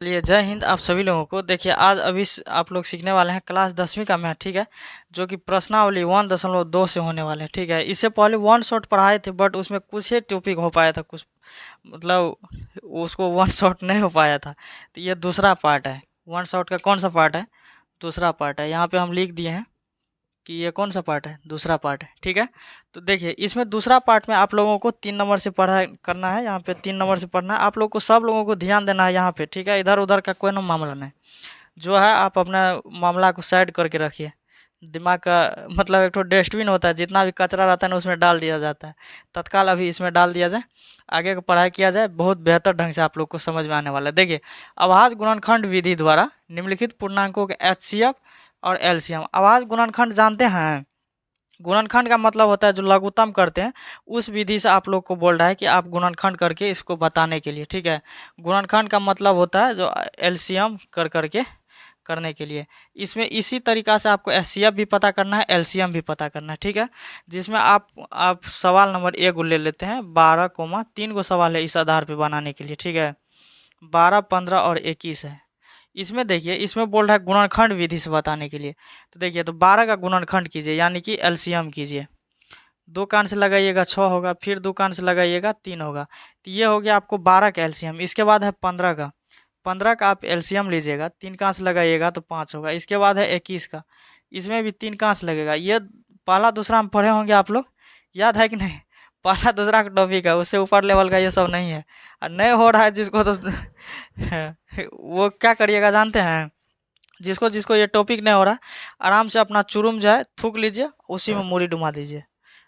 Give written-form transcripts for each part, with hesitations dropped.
चलिए, जय हिंद आप सभी लोगों को। देखिए, आज अभी आप लोग सीखने वाले हैं क्लास 10वीं का मैथ, ठीक है, जो कि प्रश्नावली 1.2 से होने वाले हैं, ठीक है। इससे पहले वन शॉट पढ़ाए थे, बट उसमें कुछ ही टॉपिक हो पाया था, कुछ मतलब उसको वन शॉट नहीं हो पाया था। तो ये दूसरा पार्ट है। वन शॉट का कौन सा पार्ट है? दूसरा पार्ट है। यहाँ पे हम लिख दिए हैं कि ये कौन सा पार्ट है? दूसरा पार्ट है, ठीक है। तो देखिए, इसमें दूसरा पार्ट में आप लोगों को 3 नंबर से पढ़ा करना है। यहाँ पे 3 नंबर से पढ़ना है। आप लोग को, सब लोगों को ध्यान देना है यहाँ पे, ठीक है। इधर उधर का कोई ना मामला नहीं। जो है, आप अपना मामला को साइड करके रखिए। दिमाग का मतलब एक तो डस्टबिन होता है, जितना भी कचरा रहता है ना उसमें डाल दिया जाता है। तत्काल अभी इसमें डाल दिया जाए, आगे की पढ़ाई किया जाए। बहुत बेहतर ढंग से आप लोग को समझ में आने वाला है। देखिए, अभाज्य गुणनखंड विधि द्वारा निम्नलिखित पूर्णांकों के एचसीएफ और एलसीएम। अभाज्य गुणनखंड जानते हैं? गुणनखंड का मतलब होता है जो लघुत्तम करते हैं, उस विधि से आप लोग को बोल रहा है कि आप गुणनखंड करके इसको बताने के लिए, ठीक है। गुणनखंड का मतलब होता है जो एलसीएम कर करके करने के लिए। इसमें इसी तरीका से आपको एचसीएफ भी पता करना है, एलसीएम भी पता करना है, ठीक है। जिसमें आप सवाल नंबर ए को ले लेते हैं। 12, 3 सवाल है इस आधार पे बनाने के लिए, ठीक है। 12, 15 और 21 है। इसमें देखिए, इसमें बोल रहा है गुणनखंड विधि से बताने के लिए। तो देखिए, तो 12 का गुणनखंड कीजिए, यानी कि एलसीएम कीजिए। 2 कान से लगाइएगा 6 होगा, फिर 2 कान से लगाइएगा 3 होगा। तो ये हो गया आपको 12 का एलसीएम। इसके बाद है 15 का। 15 का आप एलसीएम लीजिएगा, 3 कान से लगाइएगा तो 5 होगा। इसके बाद है 21 का। इसमें भी 3 कान से लगेगा। ये पहला दूसरा में पढ़े होंगे आप लोग, याद है कि नहीं? पहला दूसरा का टॉपिक है, उससे ऊपर लेवल का ये सब नहीं है। और नहीं हो रहा है जिसको, तो वो क्या करिएगा जानते हैं? जिसको जिसको ये टॉपिक नहीं हो रहा, आराम से अपना चुरुम जो है थूक लीजिए, उसी में मूड़ी डुबा दीजिए,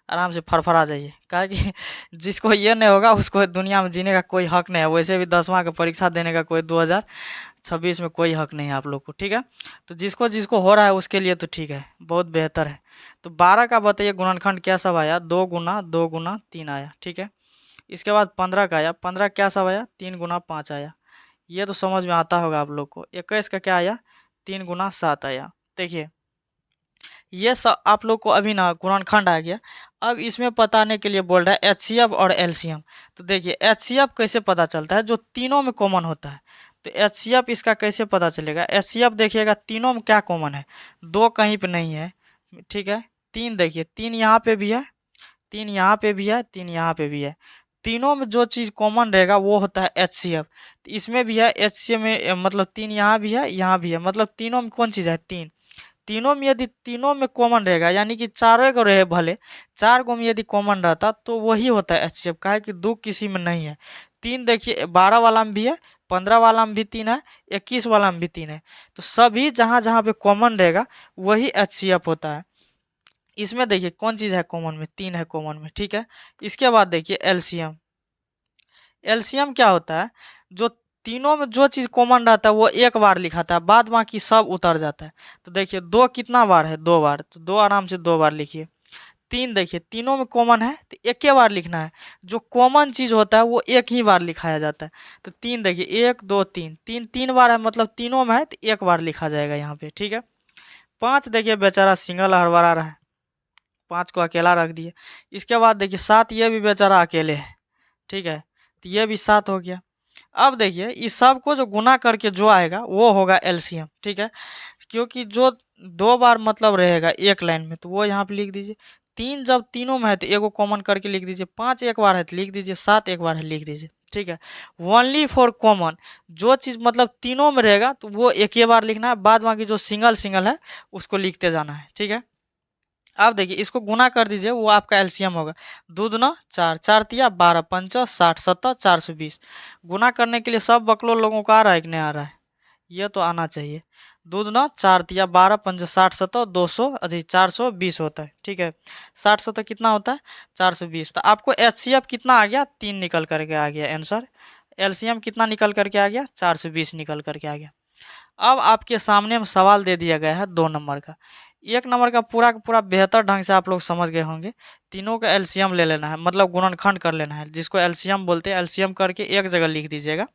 आराम से फरफरा जाइए। काहे कि जिसको ये नहीं होगा उसको दुनिया में जीने का कोई हक नहीं है। वैसे भी 10वां का परीक्षा देने का कोई 2026 में कोई हक नहीं है आप लोग को, ठीक है। तो जिसको जिसको हो रहा है उसके लिए तो ठीक है, बहुत बेहतर है। तो 12 का बताइए गुणनखंड क्या सब आया? 2 गुना 2 गुना 3 आया, ठीक है। इसके बाद 15 का आया। 15 क्या सब आया? 3 गुना 5 आया। ये तो समझ में आता होगा आप लोग को। 21 का क्या आया? 3 गुना 7 आया। देखिए, ये सब आप लोग को अभी ना गुणनखंड आ गया। अब इसमें बताने के लिए बोल रहा है एचसीएफ और एलसीएम। तो देखिए, एचसीएफ कैसे पता चलता है? जो तीनों में कॉमन होता है। तो एचसीएफ इसका कैसे पता चलेगा? एचसीएफ देखिएगा, तीनों में क्या कॉमन है? 2 कहीं पे नहीं है, ठीक है। 3 देखिए, 3 यहाँ पे भी है, 3 यहाँ पे भी है, 3 यहाँ पे भी है। तीनों में जो चीज़ कॉमन रहेगा वो होता है एचसीएफ। तो इसमें भी है एचसीएफ में, मतलब 3 यहाँ भी है, यहाँ भी है, मतलब तीनों में कौन चीज़ है? 3। तीनों में यदि तीनों में कॉमन रहेगा, यानी कि चारों को रहे भले, 4 को में यदि कॉमन रहता तो वही होता है एचसीएफ। का है कि 2 किसी में नहीं है। 3 देखिए, 12 वाला में भी है, 15 वाला में भी 3 है, 21 वाला में भी 3 है। तो सभी जहाँ जहाँ पे कॉमन रहेगा वही एचसीएफ होता है। इसमें देखिए कौन चीज़ है कॉमन में? 3 है कॉमन में, ठीक है। इसके बाद देखिए एलसीएम। एलसीएम क्या होता है? जो तीनों में जो चीज़ कॉमन रहता है वो एक बार लिखाता है, बाद बाकी सब उतर जाता है। तो देखिए, 2 कितना बार है? 2 बार। तो 2 आराम से 2 बार लिखिए। 3 देखिए, तीनों में कॉमन है तो एक ही बार लिखना है। जो कॉमन चीज़ होता है वो एक ही बार लिखाया जाता है। तो 3 देखिए, 1 2 3, 3 3 बार है, मतलब तीनों में है तो एक बार लिखा जाएगा यहाँ पे, ठीक है। 5 देखिए, बेचारा सिंगल हड़बड़ा रहा है, 5 को अकेला रख दिए। इसके बाद देखिए 7, ये भी बेचारा अकेले है, ठीक है। तो ये भी 7 हो गया। अब देखिए, इस सब को जो गुना करके जो आएगा वो होगा एलसीएम, ठीक है। क्योंकि जो 2 बार मतलब रहेगा एक लाइन में, तो वो यहाँ पे लिख दीजिए। 3 जब तीनों में है तो एगो कॉमन करके लिख दीजिए। 5 एक बार है तो लिख दीजिए, 7 एक बार है लिख दीजिए, ठीक है। ओनली फॉर कॉमन, जो चीज़ मतलब तीनों में रहेगा तो वो एक ही बार लिखना है, बाद बाकी जो सिंगल सिंगल है उसको लिखते जाना है, ठीक है। अब देखिए, इसको गुना कर दीजिए, वो आपका एलसीएम होगा। 2 दूना 4, 4 तिया 12, 5 60, 70, 420। गुना करने के लिए सब बकलो लोगों को आ रहा है कि नहीं आ रहा है? ये तो आना चाहिए। 2 दूना 4 तिया 12, 5 60, 70, 200 अधिक 420 होता है, ठीक है। 60 70 कितना होता है? 420। तो आपको एचसीएफ कितना आ गया? 3 निकल करके आ गया आंसर। एलसीएम कितना निकल करके आ गया? 420 निकल करके आ गया। अब आपके सामने में सवाल दे दिया गया है 2 नंबर का। 1 नंबर का पूरा बेहतर ढंग से आप लोग समझ गए होंगे। तीनों का एलसीएम ले लेना है, मतलब गुणनखंड कर लेना है, जिसको एलसीएम बोलते हैं। एलसीएम करके एक जगह लिख दीजिएगा,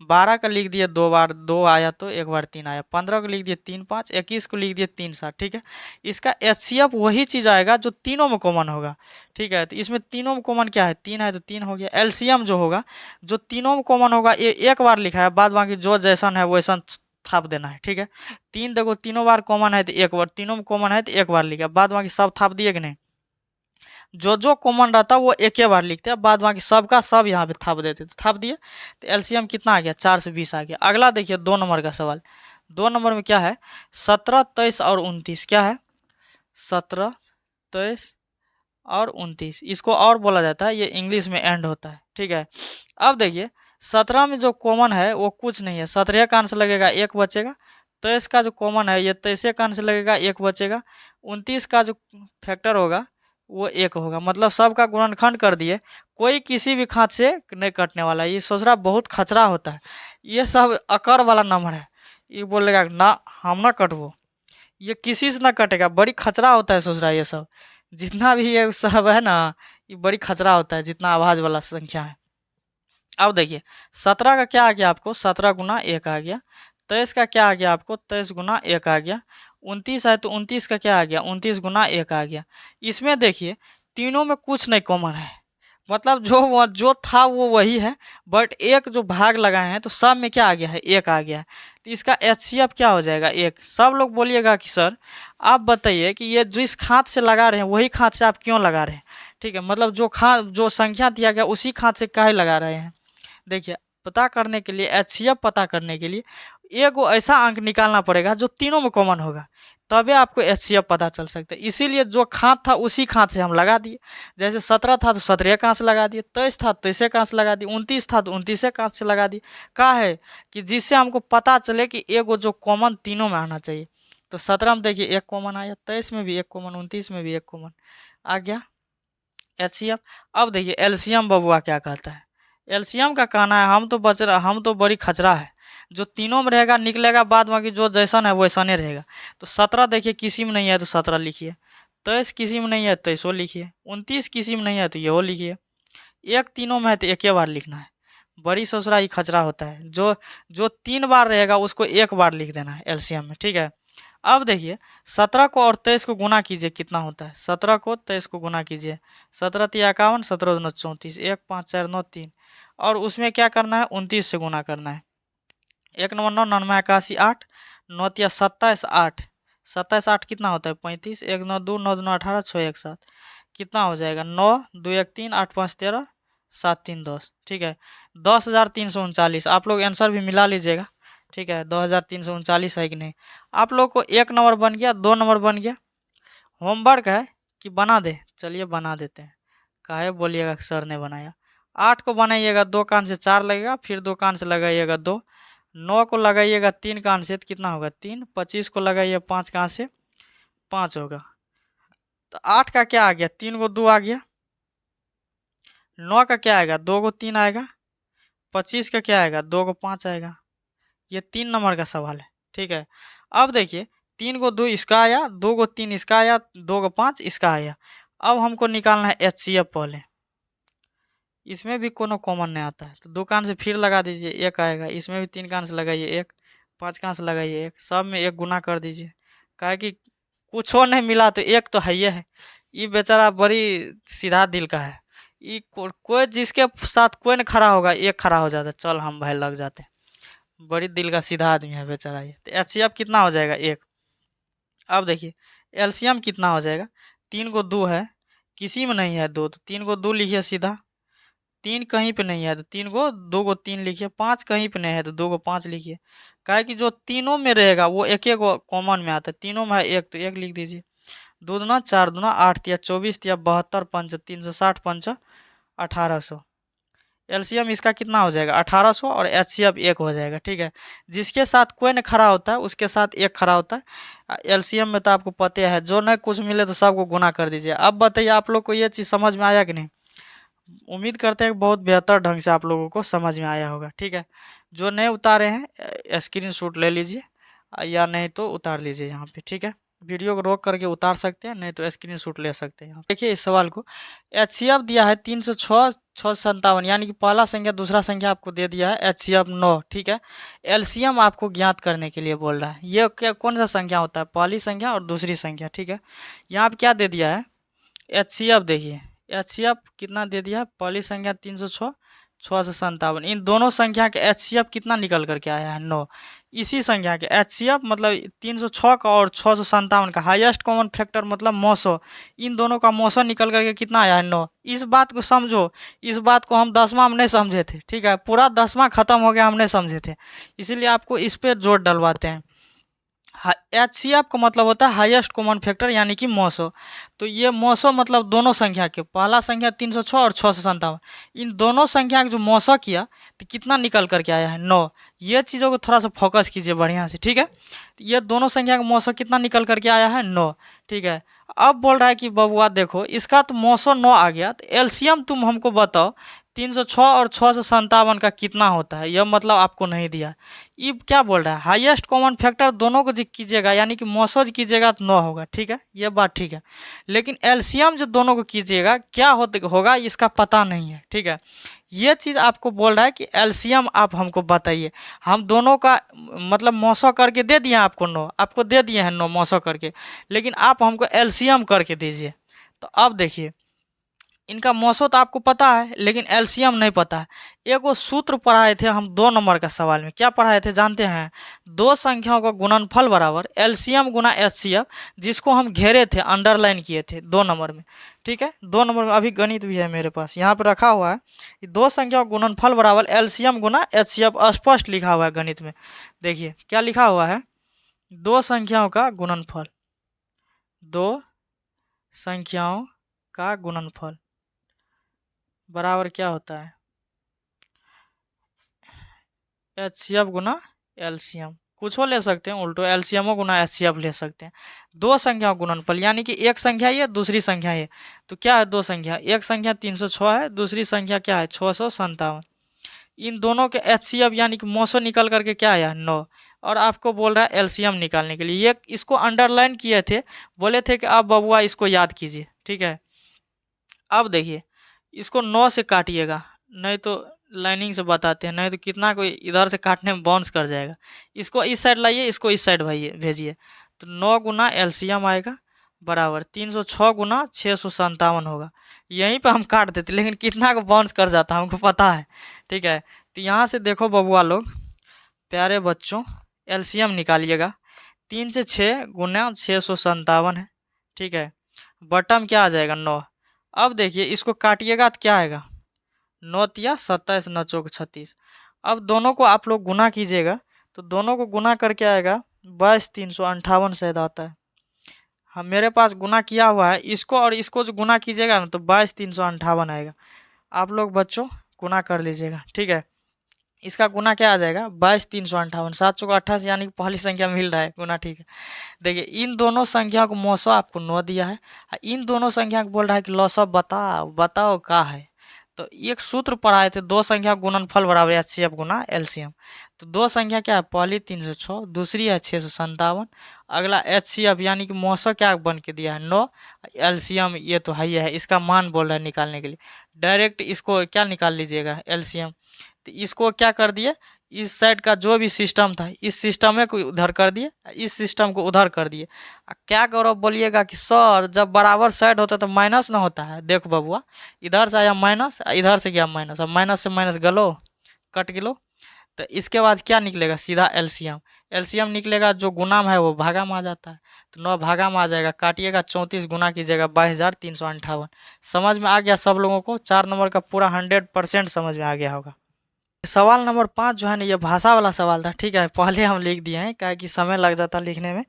12 का लिख दिए 2 बार 2 आया तो 1 बार 3 आया, 15 को लिख दिए 3 5, 21 को लिख दिए 3 7, ठीक है। इसका एचसीएफ वही चीज़ आएगा जो तीनों में कॉमन होगा, ठीक है। तो इसमें तीनों में कॉमन क्या है, 3 है तो 3 हो गया। एलसीएम जो होगा, जो तीनों में कॉमन होगा ये एक बार लिखा है, बाद बाकी जो जैसन है वैसन थाप देना है, ठीक है। 3 देखो तीनों बार कॉमन है तो एक बार, तीनों में कॉमन है तो एक बार लिखा, बाद बाकी सब थाप दिए कि नहीं। जो जो कॉमन रहता है वो एक ही बार लिखते हैं, बाद बाकी सबका सब यहाँ पे थाप देते, तो थाप दिए तो एलसीएम कितना आ गया, 4 से 20 आ गया। अगला देखिए 2 नंबर का सवाल। 2 नंबर में क्या है, 17 23 और 29, क्या है 17 23 और 29, इसको और बोला जाता है, ये इंग्लिश में एंड होता है, ठीक है। अब देखिए 17 में जो कॉमन है वो कुछ नहीं है, 17 का आंसर लगेगा 1 बचेगा। 23 का जो कॉमन है ये 23 का आंसर लगेगा 1 बचेगा। 29 का जो फैक्टर होगा वो 1 होगा, मतलब सबका गुणनखंड कर दिए, कोई किसी भी खात से नहीं कटने वाला। ये सोचरा बहुत खचरा होता है, ये सब अकर वाला नंबर है, ये बोलेगा ना हम ना कटबो, ये किसी से ना कटेगा, बड़ी खचरा होता है सोचरा। ये सब जितना भी ये सब है ना, ये बड़ी खचरा होता है जितना आवाज वाला संख्या है। अब देखिए 17 का क्या आ गया आपको, 17 गुना 1 आ गया। 23 का क्या आ गया आपको, 23 गुना 1 आ गया। 29 है तो 29 का क्या आ गया, 29 गुना 1 आ गया। इसमें देखिए तीनों में कुछ नहीं कॉमन है, मतलब जो था वो वही है, बट एक जो भाग लगाए हैं तो सब में क्या आ गया है, 1 आ गया है। तो इसका एचसीएफ क्या हो जाएगा, 1। सब लोग बोलिएगा कि सर आप बताइए कि ये जिस खात से लगा रहे हैं वही खात से आप क्यों लगा रहे हैं, ठीक है। मतलब जो संख्या दिया गया उसी खात से काहे लगा रहे हैं। देखिए पता करने के लिए, एचसीएफ पता करने के लिए एक ऐसा अंक निकालना पड़ेगा जो तीनों में कॉमन होगा, तभी आपको एचसीएफ पता चल सकता है। इसीलिए जो खात था उसी खात से हम लगा दिए, जैसे 17 था तो 17 का से लगा दिए, 23 था तो 23 का से लगा दिए, 29 था तो 29 का से लगा दिए। का है कि जिससे हमको पता चले कि एक जो कॉमन तीनों में आना चाहिए। तो 17 में देखिए 1 कॉमन आया, 23 में भी 1 कॉमन, 29 में भी 1 कॉमन आ गया एचसीएफ। अब देखिए एलसीएम बबुआ क्या कहता है, एलसीएम का कहना है हम तो बड़ी खचरा है, जो तीनों में रहेगा निकलेगा, बाद बाकी जो जैसन है वैसा नहीं रहेगा। तो 17 देखिए किसी में नहीं है तो 17 लिखिए, 23 किसी में नहीं है तो 23 लिखिए, 29 किसी में नहीं है तो ये लिखिए, एक तीनों में है तो एक ही बार लिखना है। बड़ी ससुरा ही खचरा होता है, जो जो 3 बार रहेगा उसको 1 बार लिख देना है एलसीएम में, ठीक है। अब देखिए 17 को और 23 को गुना कीजिए, कितना होता है, 17 को 23 को गुना कीजिए, 17 3 51, 17 2 34, 1 5 4 9 3, और उसमें क्या करना है 29 से गुना करना है। 1 9 9 99 81 8, 9 3 27 8, 27 8 कितना होता है 35, 1 9 2 9 2 18, 6 1 7, कितना हो जाएगा 9 2 1 3 8 5 13 7 3 10, ठीक है। 10,339, आप लोग आंसर भी मिला लीजिएगा, ठीक है। 2,339 है कि नहीं। आप लोग को 1 नंबर बन गया, 2 नंबर बन गया। होमवर्क है कि बना दे, चलिए बना देते हैं, काहे बोलिएगा कि सर ने बनाया। 8 को बनाइएगा 2 कान से 4 लगेगा, फिर 2 कान से लगाइएगा 2, 9 को लगाइएगा 3 कान से तो कितना होगा 3, 25 को लगाइए 5 कान से 5 होगा। तो 8 का क्या आ गया, 3 को 2 आ गया। 9 का क्या आएगा, 2 को 3 आएगा। 25 का क्या आएगा, 2 को 5 आएगा। ये 3 नंबर का सवाल है, ठीक है। अब देखिए 3 को 2 इसका आया, 2 को 3 इसका आया, 2 को 5 इसका आया। अब हमको निकालना है एचसीएफ पहले, इसमें भी कोनो कॉमन नहीं आता है, तो 2 कान से फिर लगा दीजिए 1 आएगा, इसमें भी 3 कान से लगाइए 1, 5 कान से लगाइए 1, सब में 1 गुना कर दीजिए, काहे कि कुछ और नहीं मिला तो 1 तो है ही है। ये बेचारा बड़ी सीधा दिल का है, ये कोई जिसके साथ कोई नहीं खड़ा होगा, 1 खड़ा हो जाता है, चल हम भाई लग जाते हैं। बड़ी दिल का सीधा आदमी है बेचारा ये। तो एचसीएफ कितना हो जाएगा 1। अब देखिए एलसीएम कितना हो जाएगा, 3 को 2 है, किसी में नहीं है 2, तो 3 को 2 लिखिए सीधा, 3 कहीं पे नहीं है तो 3 को 2 को 3 लिखिए, 5 कहीं पे नहीं है तो 2 को 5 लिखिए, काहे कि जो तीनों में रहेगा वो एक एक कॉमन में आता है, तीनों में है 1 तो 1 लिख दीजिए। 2 दूना 4 दूना 8 तिया 24 तिया 72 पंच 360 पंच 1800। एलसीएम इसका कितना हो जाएगा 1800, और एचसीएफ 1 हो जाएगा, ठीक है। जिसके साथ कोई नहीं खड़ा होता है उसके साथ 1 खड़ा होता है। एलसीएम में तो आपको पता है, जो नहीं कुछ मिले तो सबको गुना कर दीजिए। अब बताइए आप लोग को ये चीज़ समझ में आया कि नहीं। उम्मीद करते हैं कि बहुत बेहतर ढंग से आप लोगों को समझ में आया होगा, ठीक है। जो नहीं उतारे हैं स्क्रीनशॉट ले लीजिए, या नहीं तो उतार लीजिए यहाँ पे, ठीक है। वीडियो को रोक करके उतार सकते हैं, नहीं तो स्क्रीनशॉट ले सकते हैं। देखिए इस सवाल को, एचसीएफ दिया है 306 657, यानी कि पहला संख्या दूसरा संख्या आपको दे दिया है एचसीएफ 9, ठीक है। एलसीएम आपको ज्ञात करने के लिए बोल रहा है। ये क्या कौन सा संख्या होता है, पहली संख्या और दूसरी संख्या, ठीक है। यहाँ पे क्या दे दिया है, एचसीएफ देखिए, एचसीएफ कितना दे दिया है, पहली संख्या 306 657, इन दोनों संख्या के एचसीएफ कितना निकल करके आया है 9। इसी संख्या के एचसीएफ मतलब 306 का और 657 का हाईएस्ट कॉमन फैक्टर मतलब मौसो, इन दोनों का मौसो निकल करके कितना आया है 9। इस बात को समझो, इस बात को हम 10वां में नहीं समझे थे, ठीक है, पूरा 10वां खत्म हो गया हम नहीं समझे थे, इसीलिए आपको इस पर जोर डलवाते हैं। एचसीएफ का मतलब होता है हाईएस्ट कॉमन फैक्टर, यानी कि मौसो। तो ये मौसो मतलब दोनों संख्या के, पहला संख्या 306 और 657, इन दोनों संख्या का जो मौसो किया तो कितना निकल करके आया है 9। ये चीज़ों को थोड़ा सा फोकस कीजिए बढ़िया से, ठीक है। तो ये दोनों संख्या का मौसो कितना निकल करके आया है 9, ठीक है। अब बोल रहा है कि बबुआ देखो इसका तो मौसो 9 आ गया, तो एलसीएम तुम हमको बताओ 306 और 657 का कितना होता है, यह मतलब आपको नहीं दिया। ये क्या बोल रहा है, हाईएस्ट कॉमन फैक्टर दोनों को कीजिएगा, यानी कि मौसोज कीजिएगा तो 9 होगा, ठीक है, ये बात ठीक है। लेकिन एलसीएम जो दोनों को कीजिएगा क्या होगा इसका पता नहीं है, ठीक है। ये चीज़ आपको बोल रहा है कि एलसीएम आप हमको बताइए। हम दोनों का मतलब मौसो करके दे दिए आपको 9, आपको दे दिए हैं 9 मौसो करके, लेकिन आप हमको एलसीएम करके दीजिए। तो अब देखिए इनका मौसो तो आपको पता है, लेकिन एलसीएम नहीं पता है। एक वो सूत्र पढ़ाए थे हम 2 नंबर का सवाल में, क्या पढ़ाए थे जानते हैं, दो संख्याओं का गुणनफल बराबर एलसीएम गुना एचसीएफ, जिसको हम घेरे थे, अंडरलाइन किए थे 2 नंबर में, ठीक है। 2 नंबर में अभी गणित भी है मेरे पास, यहाँ पर रखा हुआ है कि दो संख्याओं का गुणनफल बराबर एलसीएम गुना एचसीएफ, स्पष्ट लिखा हुआ है गणित में। देखिए क्या लिखा हुआ है, दो संख्याओं का गुणनफल, दो संख्याओं का गुणनफल बराबर क्या होता है, एचसीएफ गुना एलसीएम, कुछ हो ले सकते हैं उल्टो, एलसीएम गुना एचसीएफ ले सकते हैं। दो संख्या गुणनफल यानी कि एक संख्या ये दूसरी संख्या ये, तो क्या है दो संख्या, एक संख्या 306 है, दूसरी संख्या क्या है 657, इन दोनों के एचसीएफ यानी कि मौसो निकल करके क्या आया 9, और आपको बोल रहा है एलसीएम निकालने के लिए। ये इसको अंडरलाइन किए थे, बोले थे कि आप बबुआ इसको याद कीजिए, ठीक है। अब देखिए इसको 9 से काटिएगा, नहीं तो लाइनिंग से बताते हैं, नहीं तो कितना कोई इधर से काटने में बाउंस कर जाएगा। इसको इस साइड लाइए, इसको इस साइड भेजिए, तो 9 गुना एलसीएम आएगा बराबर 306 गुना 657 होगा। यहीं पे हम काट देते, लेकिन कितना को बाउंस कर जाता हमको पता है, ठीक है। तो यहाँ से देखो बबुआ लोग, प्यारे बच्चों, एलसीएम निकालिएगा, 3 से 6 गुना 657 है, ठीक है, बटम क्या आ जाएगा 9। अब देखिए इसको काटिएगा तो क्या आएगा, 9 तिया 27, 9 चौक 36। अब दोनों को आप लोग गुना कीजिएगा, तो दोनों को गुना करके आएगा 22,358 शायद आता है। हाँ मेरे पास गुना किया हुआ है, इसको और इसको जो गुना कीजिएगा ना तो 22,358 आएगा। आप लोग बच्चों गुना कर लीजिएगा, ठीक है। इसका गुना क्या आ जाएगा 22,358, 7 चौक 28, यानी कि पहली संख्या मिल रहा है गुना, ठीक है। देखिए इन दोनों संख्या को मौसो आपको 9 दिया है, इन दोनों संख्या को बोल रहा है कि लौसो बताओ बताओ का है। तो एक सूत्र पढ़ाए थे, दो संख्या गुणनफल बराबर एचसीएफ गुना एलसीएम। तो दो संख्या क्या है, पहली 306, दूसरी है 657, अगला एचसीएफ यानी कि मौसो क्या बन के दिया है 9, एलसीएम ये तो है ही है, इसका मान बोल रहा है निकालने के लिए। डायरेक्ट इसको क्या निकाल लीजिएगा एलसीएम, तो इसको क्या कर दिए, इस साइड का जो भी सिस्टम था इस सिस्टम में को उधर कर दिए, इस सिस्टम को उधर कर दिए। क्या करो बोलिएगा कि सर जब बराबर साइड होता है तो माइनस ना होता है। देखो बबुआ, इधर से आया माइनस, इधर से गया माइनस, अब माइनस से माइनस गलो कट गिलो, तो इसके बाद क्या निकलेगा, सीधा एलसीएम। एलसीएम निकलेगा, जो गुना में है वो भागा में आ जाता है, तो 9 भागा में आ जाएगा, काटिएगा 34 गुना कीजिएगा 22,358। समझ में आ गया सब लोगों को, 4 नंबर का पूरा 100% समझ में आ गया होगा। सवाल नंबर 5 जो है ना, ये भाषा वाला सवाल था, ठीक है, पहले हम लिख दिए हैं, क्या कि समय लग जाता लिखने में,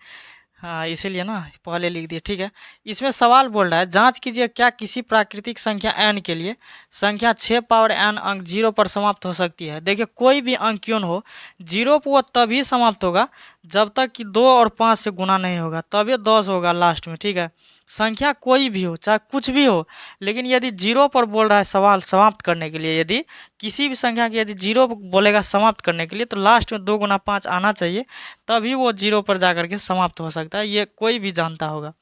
हाँ इसीलिए ना पहले लिख दिए, ठीक है। इसमें सवाल बोल रहा है, जांच कीजिए क्या किसी प्राकृतिक संख्या n के लिए संख्या 6 पावर n अंक 0 पर समाप्त हो सकती है। देखिए कोई भी अंक क्यों न हो, 0 पर वो तभी समाप्त होगा जब तक कि 2 और 5 से गुना नहीं होगा, तभी 10 होगा लास्ट में, ठीक है। संख्या कोई भी हो, चाहे कुछ भी हो, लेकिन यदि जीरो पर बोल रहा है सवाल समाप्त करने के लिए, यदि किसी भी संख्या की यदि जीरो बोलेगा समाप्त करने के लिए, तो लास्ट में 2 गुना 5 आना चाहिए, तभी वो जीरो पर जाकर के समाप्त हो सकता है। ये कोई भी जानता होगा,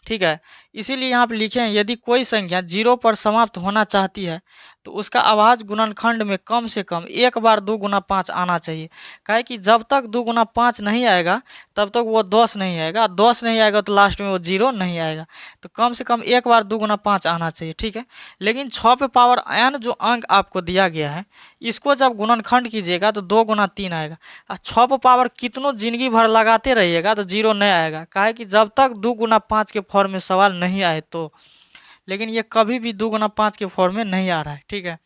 ठीक है। इसीलिए यहाँ पे लिखे हैं यदि कोई संख्या जीरो पर समाप्त होना चाहती है तो उसका अभाज्य गुणनखंड में कम से कम एक बार 2 गुना 5 आना चाहिए। काहे कि जब तक 2 गुना 5 नहीं आएगा तब तक वो 10 नहीं आएगा, 10 नहीं आएगा तो लास्ट में वो जीरो नहीं आएगा। तो कम से कम एक बार 2 गुना 5 आना चाहिए, ठीक है। लेकिन 6 पे पावर n जो अंक आपको दिया गया है, इसको जब गुणनखंड कीजिएगा तो 2 गुना 3 आएगा। और 6 पे पावर कितनों जिंदगी भर लगाते रहिएगा तो जीरो नहीं आएगा, काहे कि जब तक 2 गुना 5 के फॉर्म में सवाल नहीं आए तो। लेकिन ये कभी भी 2 गुना 5 के फॉर्म में नहीं आ रहा है, ठीक है।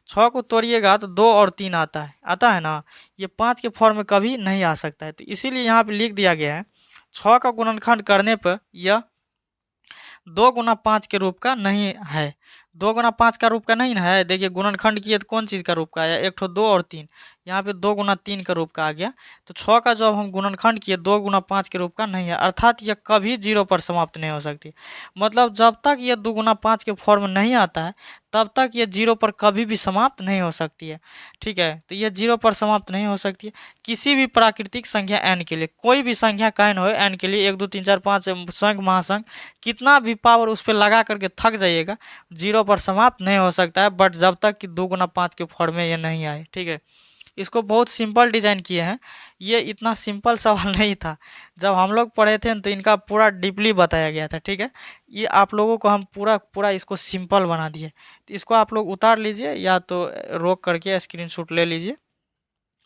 6 को तोड़िएगा तो 2 और 3 आता है ना, ये 5 के फॉर्म में कभी नहीं आ सकता है। तो इसीलिए यहाँ पे लिख दिया गया है 6 का गुणनखंड करने पर यह 2 गुना 5 के रूप का नहीं है। 2 गुना 5 का रूप का नहीं ना है। देखिए गुणनखंड किए तो कौन चीज़ का रूप का आया, एक ठो 2 और 3, यहाँ पे 2 गुना 3 का रूप का आ गया। तो 6 का जब हम गुणनखंड किए 2 गुना 5 के रूप का नहीं है, अर्थात यह कभी जीरो पर समाप्त नहीं हो सकती। मतलब जब तक यह 2 गुना 5 के फॉर्म में नहीं आता है तब तक ये जीरो पर कभी भी समाप्त नहीं हो सकती है, ठीक है। तो ये जीरो पर समाप्त नहीं हो सकती है किसी भी प्राकृतिक संख्या n के लिए। कोई भी संख्या का n हो, n के लिए 1 2 3 4 5 संख्या महासंख्या कितना भी पावर उस पर लगा करके थक जाइएगा, जीरो पर समाप्त नहीं हो सकता है, बट जब तक कि 2 गुना 5 के फॉर्म में ये नहीं आए, ठीक है। इसको बहुत सिंपल डिजाइन किए हैं। ये इतना सिंपल सवाल नहीं था, जब हम लोग पढ़े थे तो इनका पूरा डीपली बताया गया था, ठीक है। ये आप लोगों को हम पूरा इसको सिंपल बना दिए। तो इसको आप लोग उतार लीजिए या तो रोक करके स्क्रीनशॉट ले लीजिए,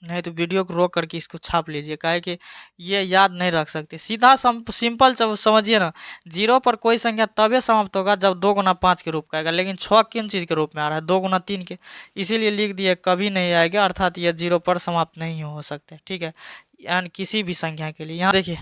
नहीं तो वीडियो को रोक करके इसको छाप लीजिए, काहे कि ये याद नहीं रख सकते। सीधा सिंपल समझिए ना, जीरो पर कोई संख्या तभी समाप्त होगा जब 2 गुना 5 के रूप का आएगा। लेकिन 6 किन चीज़ के रूप में आ रहा है, 2 गुना 3 के, इसीलिए लिख दिए कभी नहीं आएगा, अर्थात यह जीरो पर समाप्त नहीं हो सकते, ठीक है। यानी किसी भी संख्या के लिए। यहाँ देखिए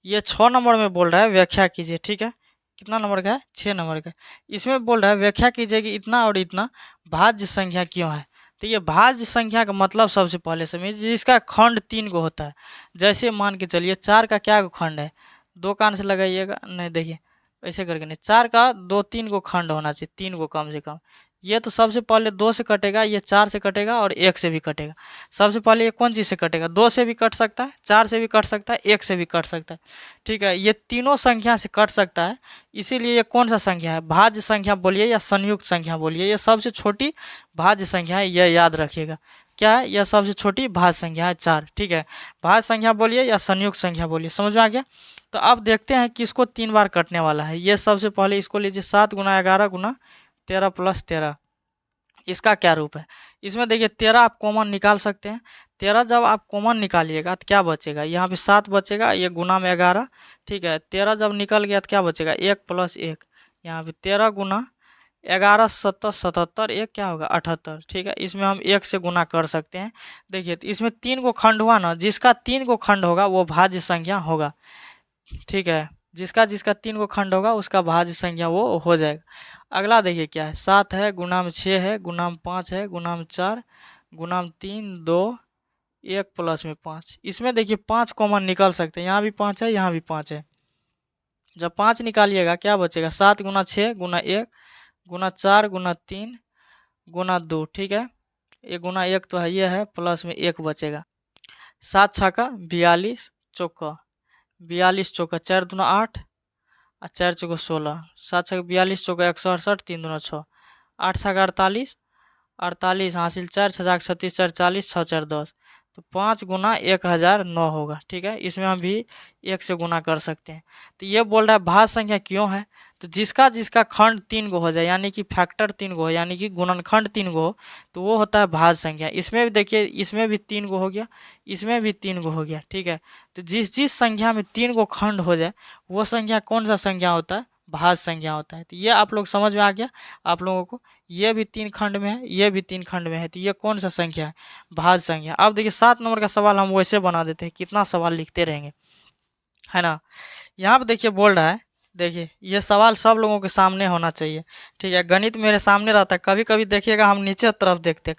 ये 6 नंबर में बोल रहा है व्याख्या कीजिए, ठीक है। कितना नंबर का है, 6 नंबर का। इसमें बोल रहा है व्याख्या कीजिए कि इतना और इतना भाज्य संख्या क्यों है। तो ये भाज्य संख्या का मतलब सबसे पहले समझिए, जिसका खंड 3 को होता है। जैसे मान के चलिए 4 का क्या को खंड है, 2 कान से लगाइएगा, नहीं देखिए ऐसे करके नहीं, 4 का 2 3 को खंड होना चाहिए, 3 को कम से कम। ये तो सबसे पहले 2 से कटेगा, ये 4 से कटेगा और 1 से भी कटेगा। सबसे पहले ये कौन चीज़ से कटेगा, 2 से भी कट सकता है, 4 से भी कट सकता है, 1 से भी कट सकता है, ठीक है। ये तीनों संख्या से कट सकता है, इसीलिए ये कौन सा संख्या है, भाज्य संख्या बोलिए या संयुक्त संख्या बोलिए, ये सबसे छोटी भाज्य संख्या है, यह याद रखिएगा। क्या है, यह सबसे छोटी भाज्य संख्या है 4, ठीक है। भाज्य संख्या बोलिए या संयुक्त संख्या बोलिए, समझ में आ गया। तो अब देखते हैं किसको 3 बार कटने वाला है। ये सबसे पहले इसको लीजिए 7 गुना 11 गुना 13 प्लस 13, इसका क्या रूप है। इसमें देखिए 13 आप कॉमन निकाल सकते हैं। 13 जब आप कॉमन निकालिएगा तो क्या बचेगा, यहाँ पे 7 बचेगा, ये गुना में 11, ठीक है। 13 जब निकल गया तो क्या बचेगा, 1 प्लस 1, यहाँ पे 13 गुना 11 7 77, एक क्या होगा 78, ठीक है। इसमें हम 1 से गुना कर सकते हैं। देखिए तो इसमें 3 को खंड हुआ ना, जिसका 3 को खंड होगा वो भाज्य संख्या होगा, ठीक है। जिसका 3 को खंड होगा उसका भाज्य संख्या वो हो जाएगा। अगला देखिए क्या है, 7 है, गुना में 6 है, गुना में 5 है, गुना में 4, गुना में 3 2, 1 प्लस में 5। इसमें देखिए 5 कॉमन निकाल सकते हैं, यहाँ भी 5 है, यहाँ भी 5 है। जब 5 निकालिएगा क्या बचेगा, 7 गुना 6 गुना 1 गुना 4 गुना 3 गुना 2, ठीक है। ये गुना 1 तो है, ये है, प्लस में 1 बचेगा। 7 छक्का 42 चौका, 42 चौका 4 दूना 8 और 4 चौका 16, 7 छक्का 42 चौका 168, 3 दूना 6, 8 छक्का 48, 48 हासिल 4 छक्का 36 4 40 6 4 10, तो 5 गुना 1009 होगा, ठीक है। इसमें हम भी 1 से गुना कर सकते हैं। तो ये बोल रहा है भाज्य संख्या क्यों है, तो जिसका खंड 3 को हो जाए, यानी कि फैक्टर 3 को हो, यानी कि गुणनखंड 3 को हो, तो वो होता है भाज्य संख्या। इसमें भी देखिए, इसमें भी 3 को हो गया, इसमें भी 3 को हो गया, ठीक है। तो जिस संख्या में 3 को खंड हो जाए वो संख्या कौन सा संख्या होता है, भाज्य संख्या होता है। तो ये आप लोग समझ में आ गया आप लोगों को, ये भी 3 खंड में है, ये भी 3 खंड में है, तो ये कौन सा संख्या है, भाज्य संख्या। अब देखिए 7 नंबर का सवाल हम वैसे बना देते हैं, कितना सवाल लिखते रहेंगे, है ना। यहाँ पे देखिए बोल रहा है, देखिए ये सवाल सब लोगों के सामने होना चाहिए, ठीक है। गणित मेरे सामने रहता है, कभी कभी देखिएगा हम नीचे तरफ देखते हैं,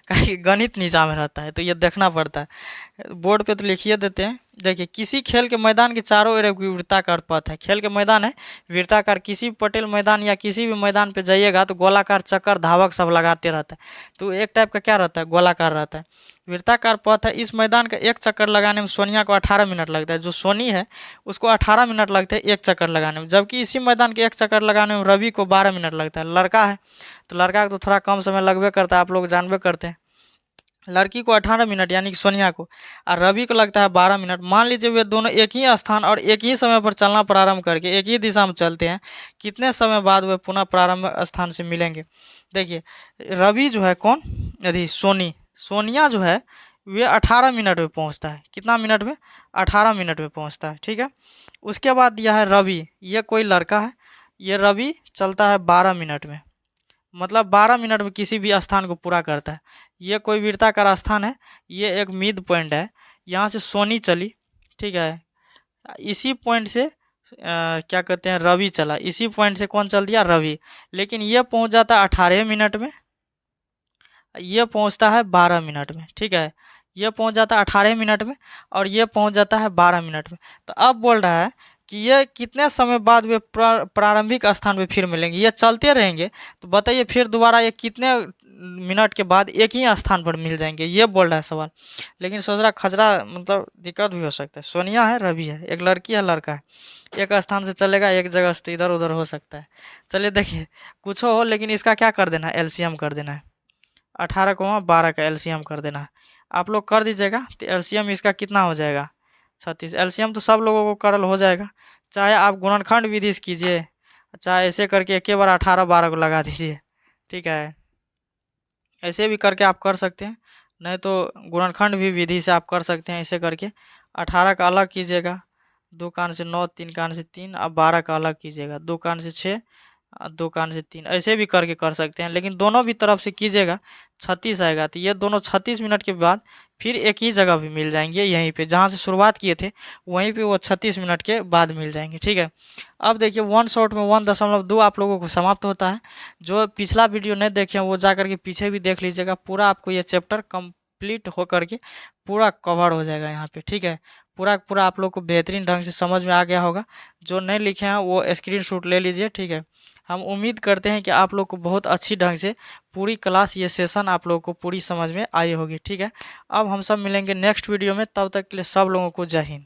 का है गणित नीचा में रहता है, तो ये देखना पड़ता है। बोर्ड पे तो लिखिए देते हैं, देखिए किसी खेल के मैदान के चारों ओर एक वृत्ताकार पथ है। खेल के मैदान है वृत्ताकार, किसी भी पटेल मैदान या किसी भी मैदान पे जाइएगा तो गोलाकार चक्कर धावक सब लगाते रहता है, तो एक टाइप का क्या रहता है, गोलाकार रहता है। वृत्ताकार पथ है। इस मैदान का एक चक्कर लगाने में सोनिया को 18 मिनट लगता है। जो सोनी है उसको 18 मिनट लगते हैं एक चक्कर लगाने में, जबकि इसी मैदान के एक चक्कर लगाने में रवि को 12 मिनट लगता है। लड़का है तो लड़का को तो थोड़ा कम समय लगभग करता है, आप लोग जानबे करते हैं। लड़की को 18 मिनट यानी कि सोनिया को, और रवि को लगता है 12 मिनट। मान लीजिए वे दोनों एक ही स्थान और एक ही समय पर चलना प्रारंभ करके एक ही दिशा में चलते हैं, कितने समय बाद वे पुनः प्रारंभ स्थान से मिलेंगे। देखिए रवि जो है कौन, यदि सोनिया जो है वे 18 मिनट में पहुंचता है। कितना मिनट में, 18 मिनट में पहुंचता है, ठीक है। उसके बाद दिया है रवि, ये कोई लड़का है, ये रवि चलता है 12 मिनट में, मतलब 12 मिनट में किसी भी स्थान को पूरा करता है। ये कोई वृत्ताकार स्थान है, ये एक मिड पॉइंट है, यहाँ से सोनी चली, ठीक है। इसी पॉइंट से क्या कहते हैं रवि चला, इसी पॉइंट से कौन चल दिया, रवि। लेकिन ये पहुंच जाता है 18 मिनट में, ये पहुंचता है 12 मिनट में, ठीक है। ये पहुंच जाता है 18 मिनट में और ये पहुंच जाता है 12 मिनट में। तो अब बोल रहा है कि ये कितने समय बाद वे प्रारंभिक स्थान पे फिर मिलेंगे। ये चलते रहेंगे तो बताइए फिर दोबारा ये कितने मिनट के बाद एक ही स्थान पर मिल जाएंगे, ये बोल रहा है सवाल। लेकिन सोच रहा खचरा, मतलब दिक्कत भी हो सकता है। सोनिया है, रवि है, एक लड़की है, लड़का है, एक स्थान से चलेगा एक जगह से इधर उधर हो सकता है। चलिए देखिए कुछ हो, लेकिन इसका क्या कर देना है, एलसीएम कर देना है। 18 को 12 का एलसीएम कर देना है। आप लोग कर दीजिएगा तो एलसीएम इसका कितना हो जाएगा, 36। एलसीएम तो सब लोगों को करल हो जाएगा, चाहे आप गुणनखंड विधि से कीजिए, चाहे ऐसे करके एक बार 18 12 को लगा दीजिए, ठीक है। ऐसे भी करके आप कर सकते हैं, नहीं तो गुणनखंड भी विधि से आप कर सकते हैं। ऐसे करके 18 का अलग कीजिएगा, 2 कान से 9, 3 कान से 3, अब 12 का अलग कीजिएगा, 2 कान से 6, 2 कान से 3, ऐसे भी करके कर सकते हैं। लेकिन दोनों भी तरफ से कीजिएगा 36 आएगा। तो ये दोनों 36 मिनट के बाद फिर एक ही जगह भी मिल जाएंगे, यहीं पे जहाँ से शुरुआत किए थे वहीं पे वो 36 मिनट के बाद मिल जाएंगे, ठीक है। अब देखिए वन शॉट में 1.2 आप लोगों को समाप्त होता है। जो पिछला वीडियो नहीं देखे वो जा करके पीछे भी देख लीजिएगा, पूरा आपको ये चैप्टर कंप्लीट हो करके पूरा कवर हो जाएगा यहाँ पे, ठीक है। पूरा आप लोग को बेहतरीन ढंग से समझ में आ गया होगा। जो नहीं लिखे हैं वो स्क्रीनशॉट ले लीजिए, ठीक है। हम उम्मीद करते हैं कि आप लोग को बहुत अच्छी ढंग से पूरी क्लास, ये सेशन आप लोगों को पूरी समझ में आई होगी, ठीक है। अब हम सब मिलेंगे नेक्स्ट वीडियो में, तब तक के लिए सब लोगों को जय हिंद।